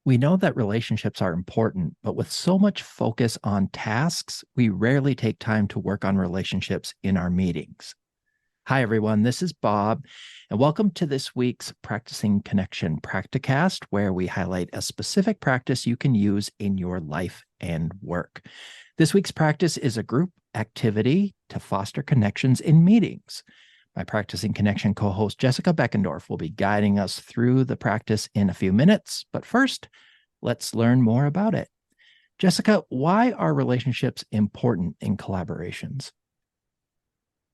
We know that relationships are important, but with so much focus on tasks, we rarely take time to work on relationships in our meetings. Hi, everyone. This is Bob, and welcome to this week's Practicing Connection Practicast, where we highlight a specific practice you can use in your life and work. This week's practice is a group activity to foster connections in meetings. My Practicing Connection co-host, Jessica Beckendorf, will be guiding us through the practice in a few minutes. But first, let's learn more about it. Jessica, why are relationships important in collaborations?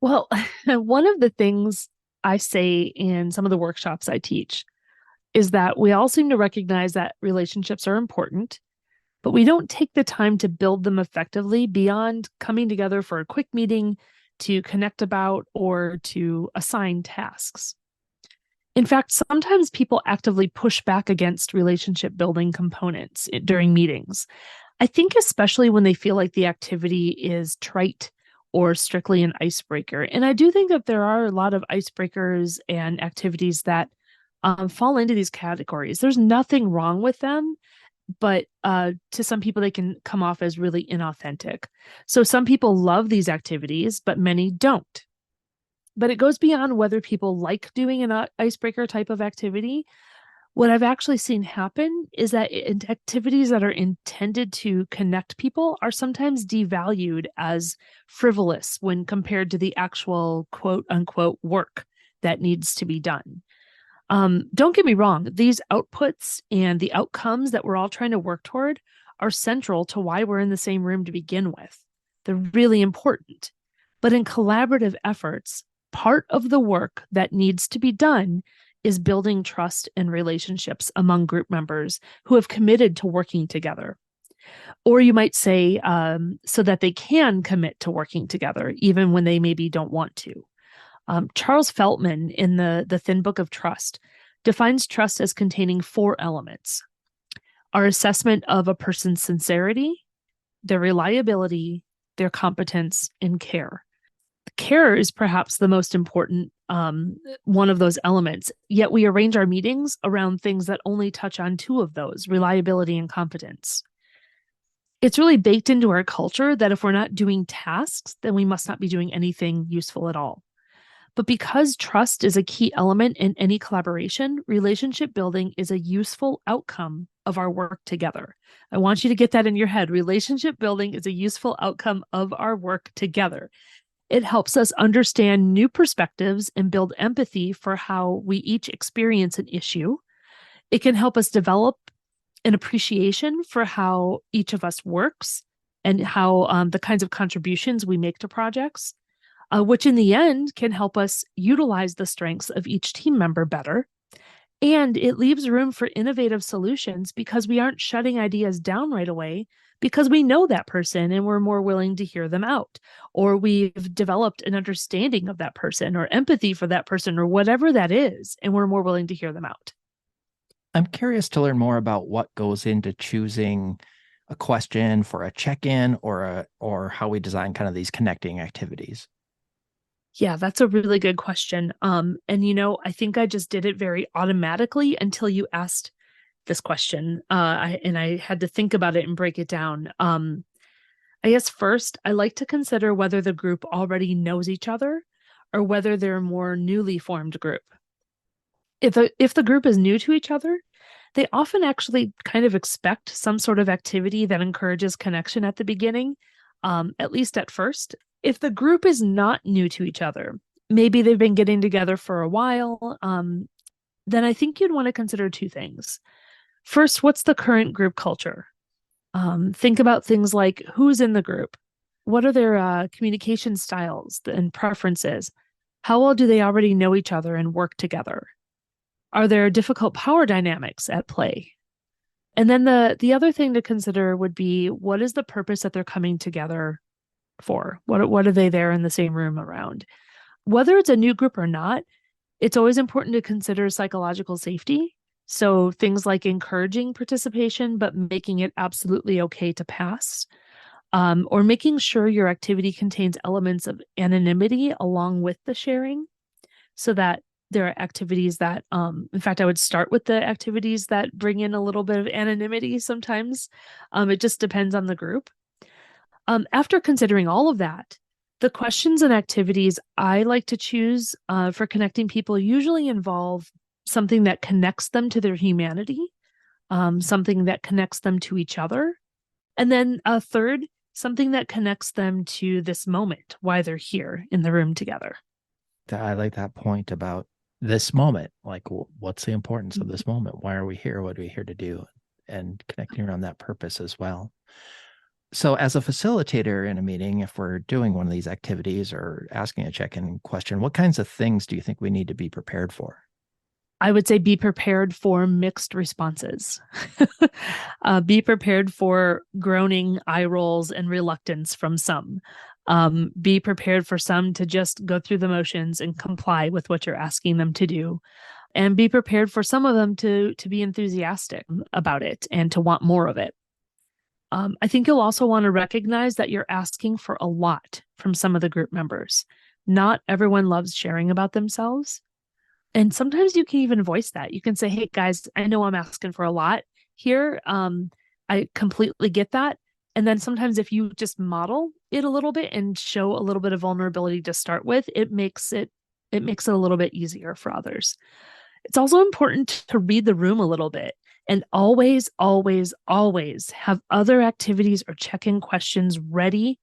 Well, one of the things I say in some of the workshops I teach is that we all seem to recognize that relationships are important, but we don't take the time to build them effectively beyond coming together for a quick meeting to connect about or to assign tasks. In fact, sometimes people actively push back against relationship building components during meetings. I think especially when they feel like the activity is trite or strictly an icebreaker. And I do think that there are a lot of icebreakers and activities that fall into these categories. There's nothing wrong with them, but to some people, they can come off as really inauthentic. So some people love these activities, but many don't. But it goes beyond whether people like doing an icebreaker type of activity. What I've actually seen happen is that activities that are intended to connect people are sometimes devalued as frivolous when compared to the actual quote unquote work that needs to be done. Don't get me wrong, these outputs and the outcomes that we're all trying to work toward are central to why we're in the same room to begin with. They're really important. But in collaborative efforts, part of the work that needs to be done is building trust and relationships among group members who have committed to working together. Or you might say, so that they can commit to working together, even when they maybe don't want to. Charles Feltman, in the Thin Book of Trust, defines trust as containing 4 elements: our assessment of a person's sincerity, their reliability, their competence, and care. Care is perhaps the most important one of those elements, yet we arrange our meetings around things that only touch on 2 of those, reliability and competence. It's really baked into our culture that if we're not doing tasks, then we must not be doing anything useful at all. But because trust is a key element in any collaboration, relationship building is a useful outcome of our work together. I want you to get that in your head. Relationship building is a useful outcome of our work together. It helps us understand new perspectives and build empathy for how we each experience an issue. It can help us develop an appreciation for how each of us works and how the kinds of contributions we make to projects. Which in the end can help us utilize the strengths of each team member better. And it leaves room for innovative solutions because we aren't shutting ideas down right away because we know that person and we're more willing to hear them out, or we've developed an understanding of that person or empathy for that person or whatever that is, and we're more willing to hear them out. I'm curious to learn more about what goes into choosing a question for a check-in or how we design kind of these connecting activities. Yeah, that's a really good question. And I think I just did it very automatically until you asked this question. I had to think about it and break it down. I guess first, I like to consider whether the group already knows each other or whether they're a more newly formed group. If the group is new to each other, they often actually kind of expect some sort of activity that encourages connection at the beginning, at least at first. If the group is not new to each other, maybe they've been getting together for a while, then I think you'd want to consider 2 things. First, what's the current group culture? Think about things like who's in the group, what are their communication styles and preferences, how well do they already know each other and work together? Are there difficult power dynamics at play? And then the other thing to consider would be, what is the purpose that they're coming together for? What are they there in the same room around? Whether it's a new group or not, it's always important to consider psychological safety So things like encouraging participation, but making it absolutely okay to pass, or making sure your activity contains elements of anonymity along with the sharing, so that there are activities that, in fact, I would start with the activities that bring in a little bit of anonymity sometimes. It just depends on the group. After considering all of that, the questions and activities I like to choose for connecting people usually involve something that connects them to their humanity, something that connects them to each other, and then a third, something that connects them to this moment, why they're here in the room together. I like that point about this moment. Like, what's the importance of this moment? Why are we here? What are we here to do? And connecting around that purpose as well. So, as a facilitator in a meeting, if we're doing one of these activities or asking a check-in question, what kinds of things do you think we need to be prepared for? I would say be prepared for mixed responses. Be prepared for groaning, eye rolls, and reluctance from some. Be prepared for some to just go through the motions and comply with what you're asking them to do. And be prepared for some of them to be enthusiastic about it and to want more of it. I think you'll also want to recognize that you're asking for a lot from some of the group members. Not everyone loves sharing about themselves. And sometimes you can even voice that. You can say, hey, guys, I know I'm asking for a lot here. I completely get that. And then sometimes if you just model it a little bit and show a little bit of vulnerability to start with, it makes it a little bit easier for others. It's also important to read the room a little bit and always, always, always have other activities or check-in questions ready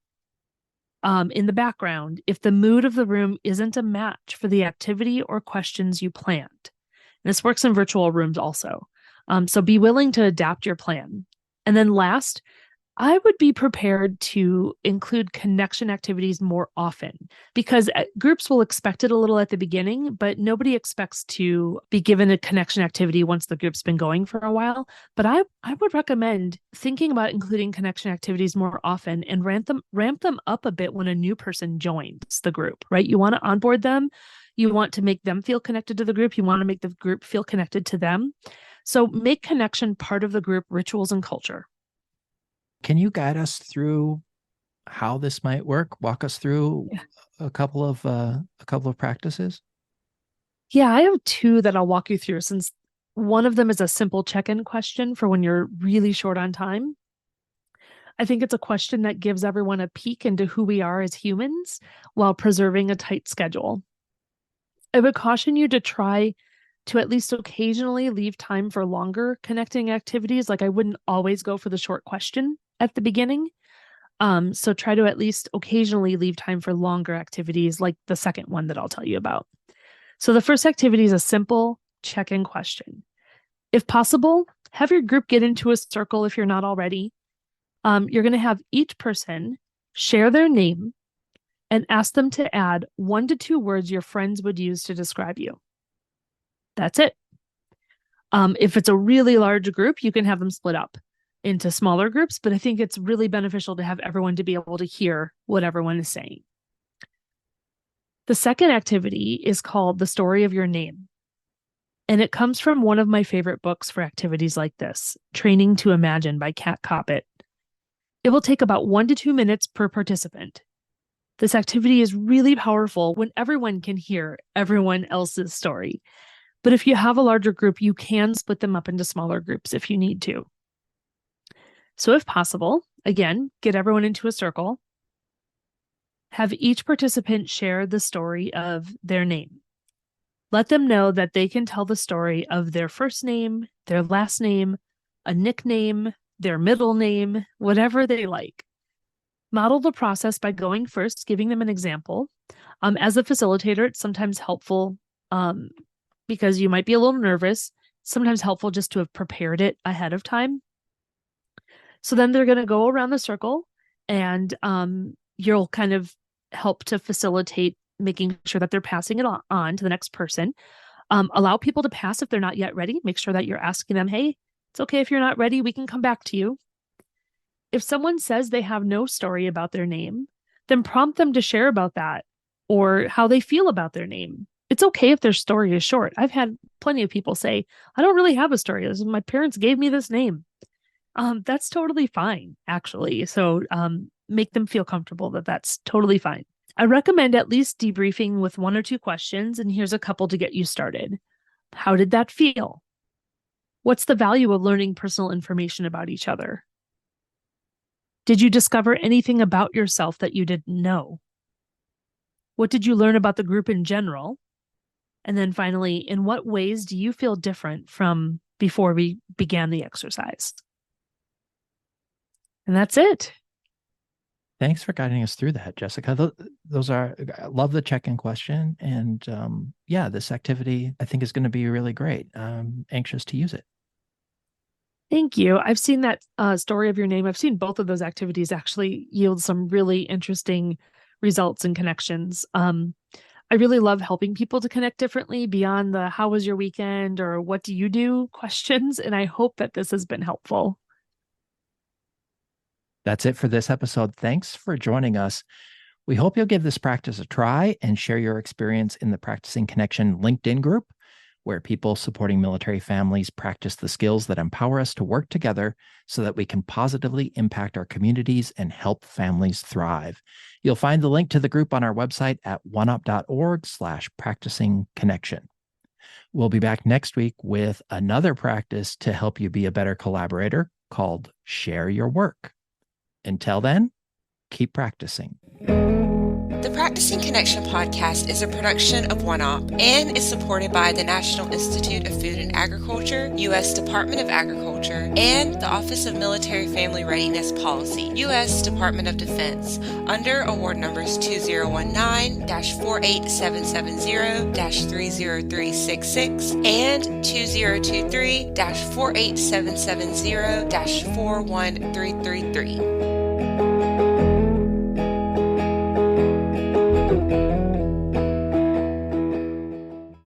in the background if the mood of the room isn't a match for the activity or questions you planned. And this works in virtual rooms also. So be willing to adapt your plan. And then last, I would be prepared to include connection activities more often, because groups will expect it a little at the beginning, but nobody expects to be given a connection activity once the group's been going for a while. But I would recommend thinking about including connection activities more often and ramp them up a bit when a new person joins the group, right? You want to onboard them. You want to make them feel connected to the group. You want to make the group feel connected to them. So make connection part of the group rituals and culture. Can you guide us through how this might work? Walk us through Yeah. a couple of practices. Yeah, I have two that I'll walk you through, since one of them is a simple check-in question for when you're really short on time. I think it's a question that gives everyone a peek into who we are as humans while preserving a tight schedule. I would caution you to try to at least occasionally leave time for longer connecting activities. Like, I wouldn't always go for the short question at the beginning. So try to at least occasionally leave time for longer activities, like the second one that I'll tell you about. So the first activity is a simple check-in question. If possible, have your group get into a circle if you're not already. You're going to have each person share their name and ask them to add 1 to 2 words your friends would use to describe you. That's it. If it's a really large group, you can have them split up into smaller groups, but I think it's really beneficial to have everyone to be able to hear what everyone is saying. The second activity is called The Story of Your Name. And it comes from one of my favorite books for activities like this, Training to Imagine by Kat Coppett. It will take about 1 to 2 minutes per participant. This activity is really powerful when everyone can hear everyone else's story. But if you have a larger group, you can split them up into smaller groups if you need to. So if possible, again, get everyone into a circle. Have each participant share the story of their name. Let them know that they can tell the story of their first name, their last name, a nickname, their middle name, whatever they like. Model the process by going first, giving them an example. As a facilitator, it's sometimes helpful because you might be a little nervous, sometimes helpful just to have prepared it ahead of time. So then they're going to go around the circle, and you'll kind of help to facilitate making sure that they're passing it on to the next person. Allow people to pass if they're not yet ready. Make sure that you're asking them, hey, it's okay if you're not ready. We can come back to you. If someone says they have no story about their name, then prompt them to share about that or how they feel about their name. It's okay if their story is short. I've had plenty of people say, I don't really have a story. My parents gave me this name. That's totally fine, actually. So make them feel comfortable that that's totally fine. I recommend at least debriefing with 1 or 2 questions, and here's a couple to get you started. How did that feel? What's the value of learning personal information about each other? Did you discover anything about yourself that you didn't know? What did you learn about the group in general? And then finally, in what ways do you feel different from before we began the exercise? And that's it. Thanks for guiding us through that, Jessica. Those are, I love the check-in question. And yeah, this activity I think is going to be really great. I'm anxious to use it. Thank you. I've seen that story of your name. I've seen both of those activities actually yield some really interesting results and connections. I really love helping people to connect differently beyond the how was your weekend or what do you do questions. And I hope that this has been helpful. That's it for this episode. Thanks for joining us. We hope you'll give this practice a try and share your experience in the Practicing Connection LinkedIn group, where people supporting military families practice the skills that empower us to work together so that we can positively impact our communities and help families thrive. You'll find the link to the group on our website at oneop.org/practicingconnection. We'll be back next week with another practice to help you be a better collaborator called Share Your Work. Until then, keep practicing. The Practicing Connection podcast is a production of OneOp and is supported by the National Institute of Food and Agriculture, U.S. Department of Agriculture, and the Office of Military Family Readiness Policy, U.S. Department of Defense, under award numbers 2019-48770-30366 and 2023-48770-41333.